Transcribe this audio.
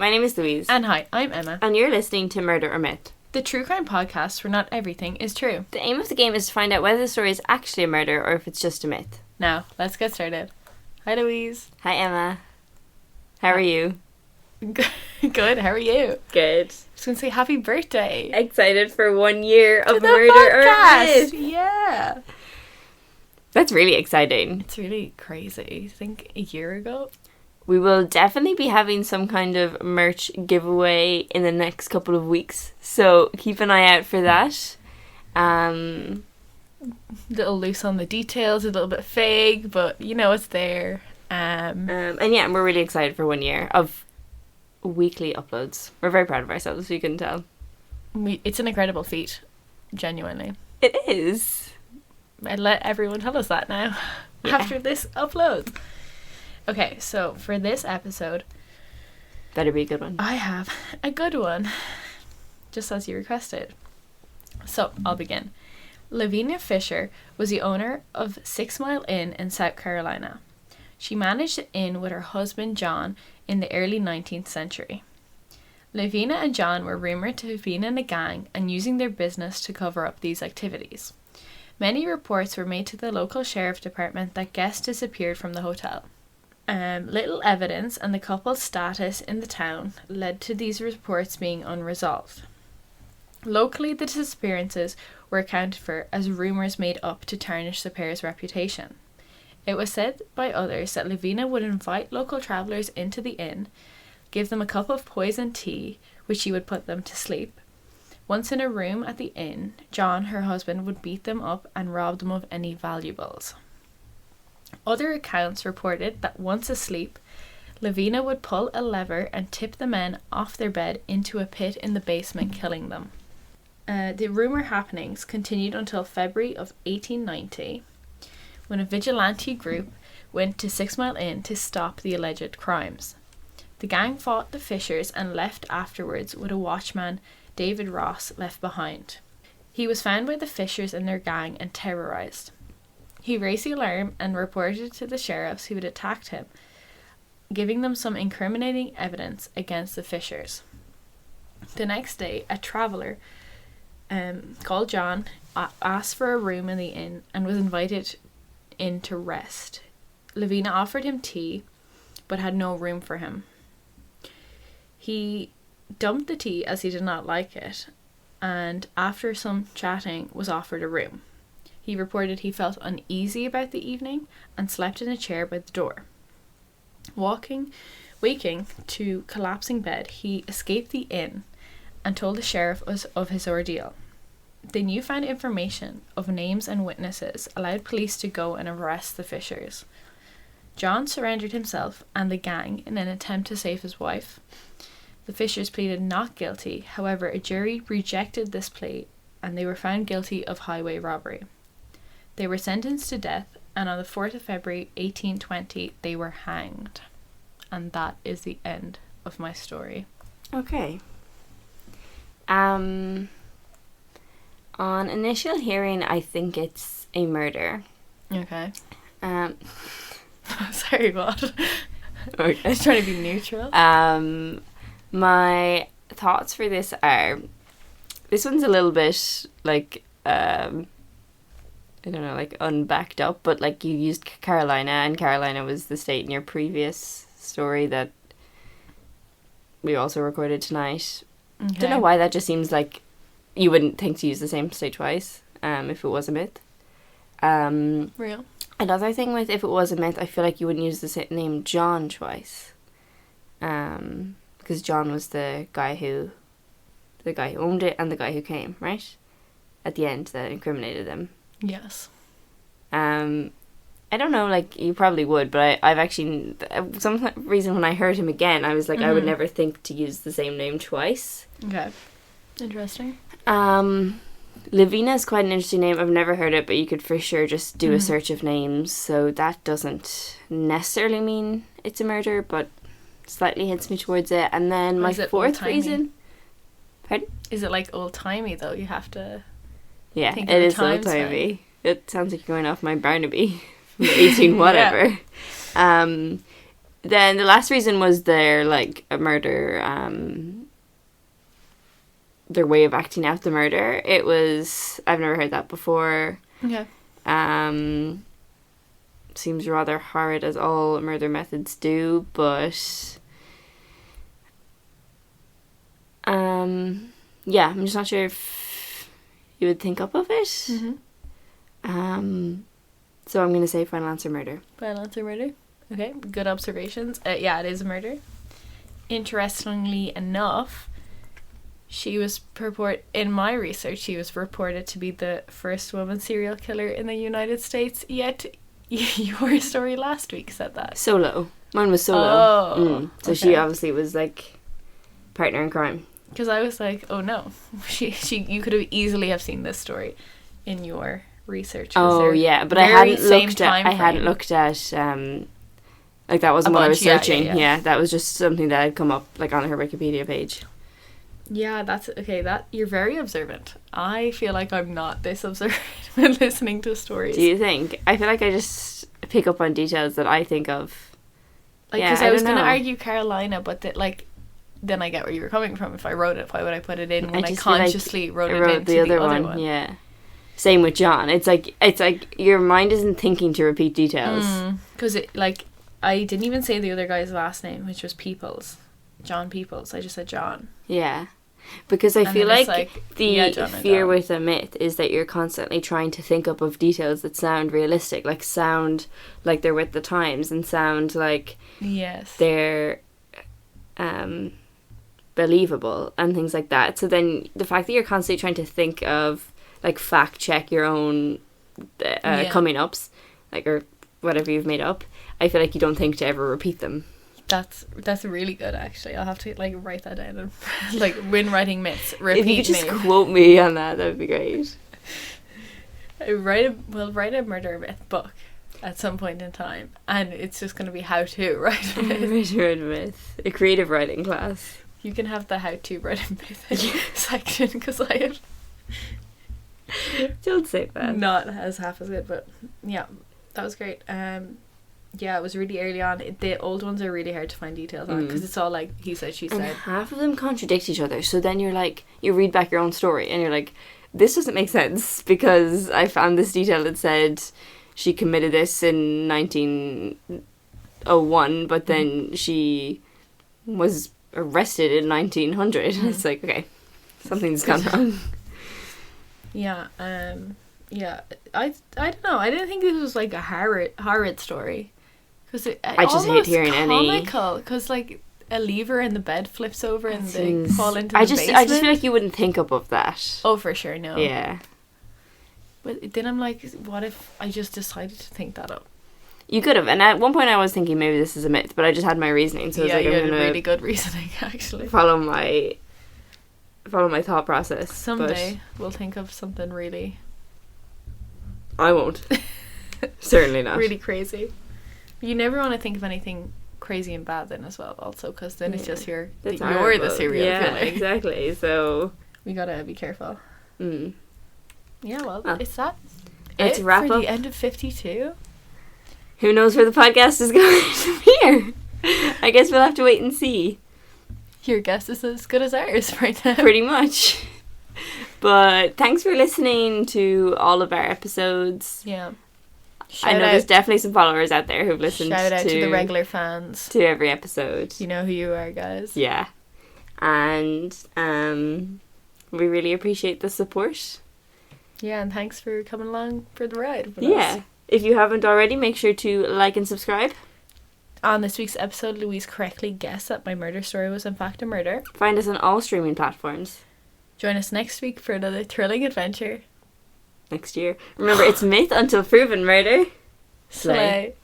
my name is Louise. And hi, I'm Emma. And you're listening to Murder or Myth, the true crime podcast where not everything is true. The aim of the game is to find out whether the story is actually a murder or if it's just a myth. Now, let's get started. Hi, Louise. Hi, Emma. How are you? Good, how are you? Good. Just going to say happy birthday. Excited for 1 year of to the Murder podcast. or Myth. Yeah. That's really exciting. It's really crazy. I think a year ago. We will definitely be having some kind of merch giveaway in the next couple of weeks, so keep an eye out for that. A little loose on the details, a little bit vague, but you know it's there. And yeah, we're really excited for 1 year of weekly uploads. We're very proud of ourselves, you can tell. It's an incredible feat, genuinely. It is. I'd let everyone tell us that now, after this upload. Okay, so for this episode... Better be a good one. I have a good one, just as you requested. So, I'll begin. Lavinia Fisher was the owner of 6 Mile Inn in South Carolina. She managed the inn with her husband John in the early 19th century. Lavinia and John were rumoured to have been in a gang and using their business to cover up these activities. Many reports were made to the local sheriff department that guests disappeared from the hotel. Little evidence and the couple's status in the town led to these reports being unresolved. Locally, the disappearances were accounted for as rumours made up to tarnish the pair's reputation. It was said by others that Lavinia would invite local travellers into the inn, give them a cup of poisoned tea, which she would put them to sleep. Once in a room at the inn, John, her husband, would beat them up and rob them of any valuables. Other accounts reported that once asleep, Lavinia would pull a lever and tip the men off their bed into a pit in the basement, killing them. The rumour happenings continued until February of 1890, when a vigilante group went to 6 Mile Inn to stop the alleged crimes. The gang fought the Fishers and left afterwards with a watchman, David Ross, left behind. He was found by the Fishers and their gang and terrorised. He raised the alarm and reported to the sheriffs who had attacked him, giving them some incriminating evidence against the Fishers. The next day, a traveller called John asked for a room in the inn and was invited in to rest. Lavinia offered him tea, but had no room for him. He dumped the tea as he did not like it, and after some chatting was offered a room. He reported he felt uneasy about the evening and slept in a chair by the door. Waking to collapsing bed, he escaped the inn and told the sheriff of his ordeal. The newfound information of names and witnesses allowed police to go and arrest the Fishers. John surrendered himself and the gang in an attempt to save his wife. The Fishers pleaded not guilty, however a jury rejected this plea and they were found guilty of highway robbery. They were sentenced to death, and on the 4th of February 1820 they were hanged. And that is the end of my story. Okay. On initial hearing, I think it's a murder. Okay. Sorry, what? Okay. I was trying to be neutral. My thoughts for this are... This one's a little bit, like... I don't know, like unbacked up, but like you used Carolina, and Carolina was the state in your previous story that we also recorded tonight. Okay. Don't know why that just seems like you wouldn't think to use the same state twice, if it was a myth. Real. Another thing with if it was a myth, I feel like you wouldn't use the name John twice. Because John was the guy who owned it and the guy who came, right? At the end that incriminated them. Yes. I don't know, like, you probably would, but I've actually, some reason when I heard him again, I was like, I would never think to use the same name twice. Okay. Interesting. Lavina is quite an interesting name. I've never heard it, but you could for sure just do a search of names, so that doesn't necessarily mean it's a murder, but slightly hints me towards it. And then my fourth reason... Pardon? Is it like old-timey, though? You have to... Yeah, it is old-timey. It sounds like you're going off my Barnaby from 18 whatever. Yeah. Then the last reason was their, like, a murder, their way of acting out the murder. It was, I've never heard that before. Okay. Seems rather horrid, as all murder methods do, but yeah, I'm just not sure if you would think up of it. Mm-hmm. So I'm gonna say final answer murder. Final answer murder. Okay, good observations. Yeah, it is a murder. Interestingly enough, she was in my research, she was reported to be the first woman serial killer in the United States, yet your story last week said that. Solo. Mine was solo. Oh. So okay. She obviously was, like, partner in crime. Because I was like, oh no. You could have easily have seen this story in your research. Oh, yeah. But I hadn't looked at, like, that wasn't what I was searching. Yeah, that was just something that had come up, like, on her Wikipedia page. Yeah, that's okay. That you're very observant. I feel like I'm not this observant when listening to stories. Do you think? I feel like I just pick up on details that I think of. Like, because I was going to argue Carolina, but then I get where you were coming from. If I wrote it, why would I put it in when I consciously wrote it into the other one? Yeah. Same with John. It's like your mind isn't thinking to repeat details. Because I didn't even say the other guy's last name, which was Peoples. John Peoples. I just said John. Yeah. Because I feel like the fear with a myth is that you're constantly trying to think up of details that sound realistic, like sound like they're with the times and sound like they're believable and things like that. So then the fact that you're constantly trying to think of, like, fact check your own coming ups, like, or whatever you've made up, I feel like you don't think to ever repeat them. That's really good, actually. I'll have to, like, write that down and, like, when writing myths, repeat if you could just quote me on that would be great. We'll write a murder myth book at some point in time, and it's just going to be how to write a myth. A creative writing class. You can have the how to write a myth section, because I have don't say that. Not as half as good, but yeah, that was great. Yeah, it was really early on. The old ones are really hard to find details on, because it's all like he said, she said. And half of them contradict each other. So then you're like, you read back your own story and you're like, this doesn't make sense, because I found this detail that said she committed this in 1901, but then she was arrested in 1900. It's like, okay, something's gone wrong. Yeah, yeah. I don't know. I didn't think this was like a horrid story. Because I just hate hearing comical, because like a lever in the bed flips over and they fall into the basement. I just feel like you wouldn't think up of that. Oh, for sure, no. Yeah. But then I'm like, what if I just decided to think that up? You could have, and at one point I was thinking maybe this is a myth, but I just had my reasoning, so yeah, I was like, you had really good reasoning, actually. Follow my thought process. Someday we'll think of something really. I won't. Certainly not. Really crazy. You never want to think of anything crazy and bad then as well, also, because then it's just you're the serial killer. Exactly. So we gotta be careful. Yeah, well, it's that. It's wrap for up. The end of 52. Who knows where the podcast is going from here? I guess we'll have to wait and see. Your guess is as good as ours right now. Pretty much. But thanks for listening to all of our episodes. Yeah. I know there's definitely some followers out there who've listened to the regular fans. To every episode. You know who you are, guys. Yeah. And we really appreciate the support. Yeah, and thanks for coming along for the ride with us. If you haven't already, make sure to like and subscribe. On this week's episode, Louise correctly guessed that my murder story was in fact a murder. Find us on all streaming platforms. Join us next week for another thrilling adventure. Next year. Remember, it's myth until proven murder. Slay.